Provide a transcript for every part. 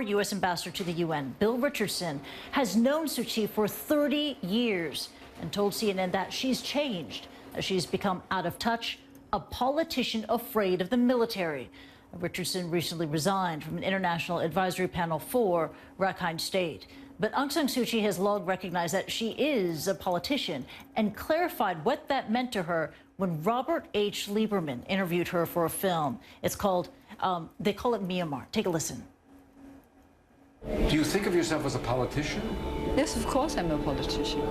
U.S. ambassador to the UN, Bill Richardson, has known Suu Kyi for 30 years and told CNN that she's changed, that she's become out of touch, a politician afraid of the military. Richardson recently resigned from an international advisory panel for Rakhine State. But Aung San Suu Kyi has long recognized that she is a politician and clarified what that meant to her when Robert H. Liebermann interviewed her for a film. It's called, they call it Myanmar. Take a listen. Do you think of yourself as a politician? Yes, of course I'm a politician.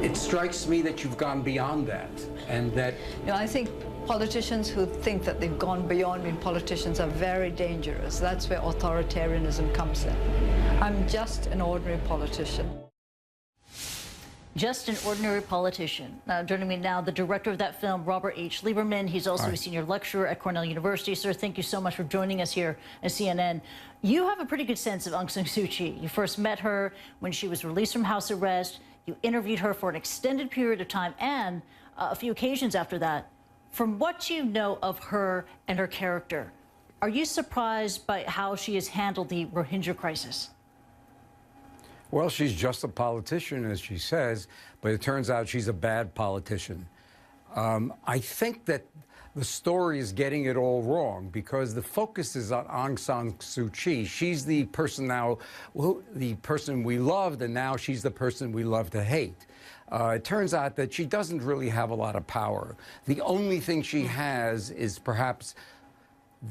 It strikes me that you've gone beyond that, and that... You know, I think politicians who think that they've gone beyond being politicians are very dangerous. That's where authoritarianism comes in. I'm just an ordinary politician. Just an ordinary politician. Now, joining me now, the director of that film, Robert H. Liebermann. He's also a senior lecturer at Cornell University. Sir, thank you so much for joining us here at CNN. You have a pretty good sense of Aung San Suu Kyi. You first met her when she was released from house arrest. You interviewed her for an extended period of time and a few occasions after that. From what you know of her and her character, are you surprised by how she has handled the Rohingya crisis? Well, she's just a politician, as she says, but it turns out she's a bad politician. I think that the story is getting it all wrong because the focus is on Aung San Suu Kyi. She's the person now, the person we loved, and now she's the person we love to hate. It turns out that she doesn't really have a lot of power. The only thing she has is perhaps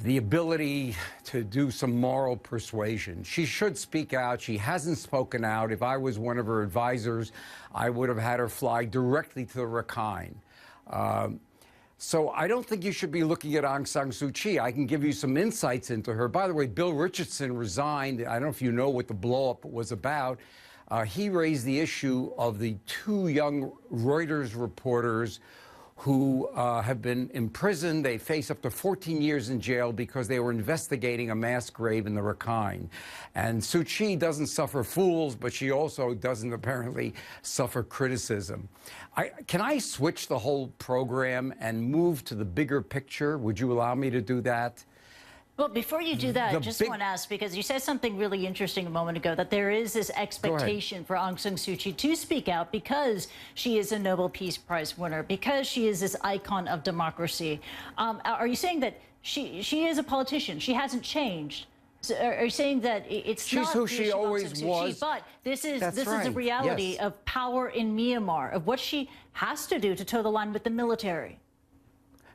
the ability to do some moral persuasion. She should speak out. She hasn't spoken out. If I was one of her advisors, I would have had her fly directly to the Rakhine. So I don't think you should be looking at Aung San Suu Kyi. I can give you some insights into her. By the way, Bill Richardson resigned. I don't know if you know what the blow-up was about. He raised the issue of the two young Reuters reporters who have been imprisoned. They face up to 14 years in jail because they were investigating a mass grave in the Rakhine. And Suu Kyi doesn't suffer fools, but she also doesn't apparently suffer criticism. Can I switch the whole program and move to the bigger picture? Would you allow me to do that? Well, before you do that, I just want to ask, because you said something really interesting a moment ago, that there is this expectation for Aung San Suu Kyi to speak out because she is a Nobel Peace Prize winner, because she is this icon of democracy. Are you saying that she is a politician? She hasn't changed? So are you saying that it's She's not who she always was? But this is right. the reality of power in Myanmar, of what she has to do to toe the line with the military.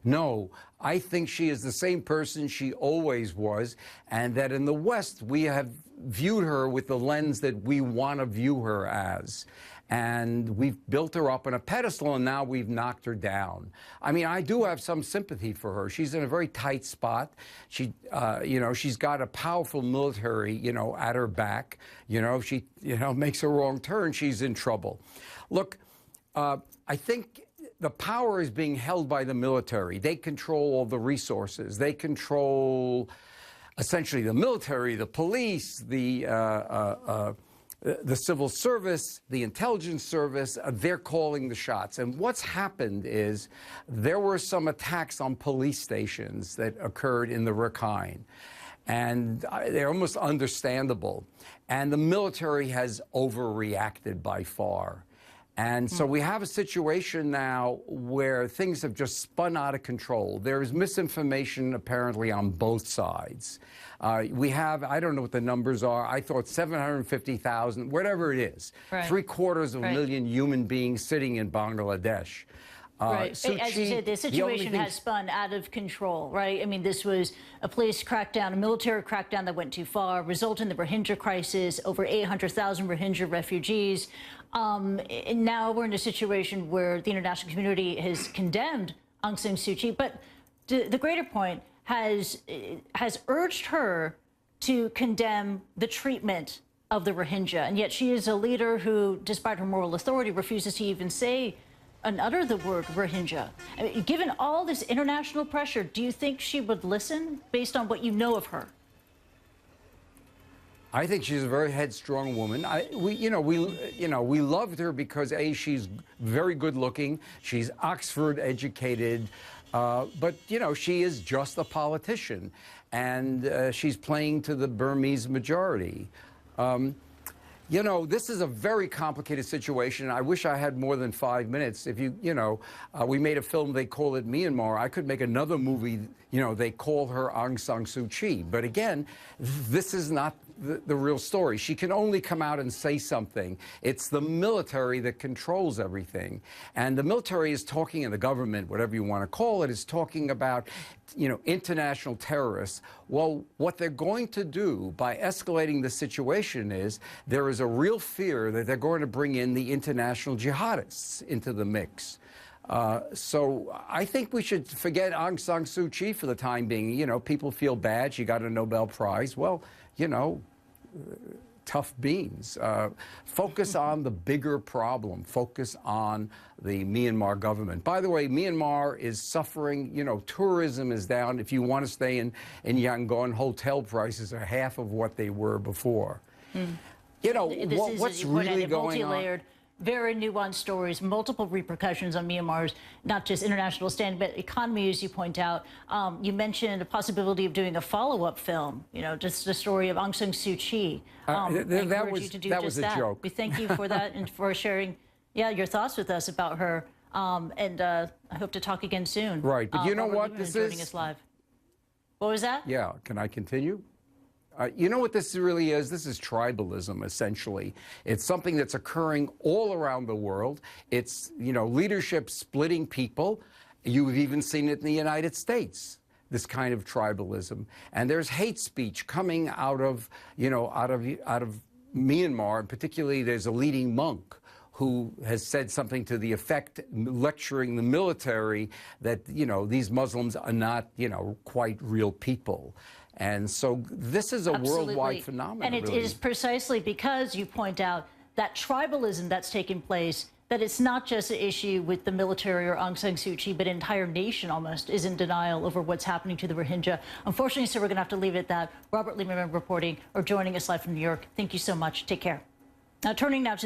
No, I think she is the same person she always was, and that in the West, we have viewed her with the lens that we want to view her as. And we've built her up on a pedestal, and now we've knocked her down. I mean, I do have some sympathy for her. She's in a very tight spot. She, you know, she's got a powerful military, you know, at her back. You know, if she, you know, makes a wrong turn, she's in trouble. Look, I think the power is being held by the military. They control all the resources. They control essentially the military, the police, the civil service, the intelligence service. They're calling the shots. And what's happened is there were some attacks on police stations that occurred in the Rakhine. And they're almost understandable. And the military has overreacted by far. And so we have a situation now where things have just spun out of control. There is misinformation apparently on both sides. We have, I don't know what the numbers are, I thought 750,000, whatever it is, right. 750,000 human beings sitting in Bangladesh. Right. As you said, the situation has spun out of control, right? I mean, this was a police crackdown, a military crackdown that went too far, resulted in the Rohingya crisis, over 800,000 Rohingya refugees. And now we're in a situation where the international community has condemned Aung San Suu Kyi, but the greater point has urged her to condemn the treatment of the Rohingya, and yet she is a leader who, despite her moral authority, refuses to even say and utter the word Rohingya. I mean, given all this international pressure, do you think she would listen based on what you know of her? I think she's a very headstrong woman. We loved her because A, she's very good looking. She's Oxford educated. But, you know, she is just a politician, and she's playing to the Burmese majority. You know, this is a very complicated situation. I wish I had more than 5 minutes. If you know, we made a film, they call it Myanmar. I could make another movie, you know, they call her Aung San Suu Kyi. But again, this is not the real story. She can only come out and say something. It's the military that controls everything. And the military is talking, and the government, whatever you want to call it, is talking about, you know, international terrorists. Well, what they're going to do by escalating the situation is there is a real fear that they're going to bring in the international jihadists into the mix. So I think we should forget Aung San Suu Kyi for the time being. You know, people feel bad. She got a Nobel Prize. Well, you know, tough beans. Focus on the bigger problem. Focus on the Myanmar government. By the way, Myanmar is suffering. You know, tourism is down. If you want to stay in Yangon, hotel prices are half of what they were before. You know, what's really going on? Very nuanced stories, multiple repercussions on Myanmar's, not just international stand, but economy, as you point out. You mentioned a possibility of doing a follow-up film, you know, just the story of Aung San Suu Kyi. That was a joke. We thank you for that and for sharing, your thoughts with us about her. I hope to talk again soon. Right, but you know what this is? Joining us live. What was that? Yeah, can I continue? You know what this really is? This is tribalism, essentially. It's something that's occurring all around the world. It's, you know, leadership splitting people. You've even seen it in the United States, this kind of tribalism. And there's hate speech coming out of, you know, out of Myanmar, and particularly there's a leading monk who has said something to the effect, lecturing the military, that, you know, these Muslims are not, you know, quite real people. And so this is a worldwide phenomenon. And it is precisely because you point out that tribalism that's taking place, that it's not just an issue with the military or Aung San Suu Kyi, but an entire nation almost is in denial over what's happening to the Rohingya. Unfortunately, so we're going to have to leave it at that. Robert Liebermann reporting or joining us live from New York. Thank you so much. Take care. Now, turning now to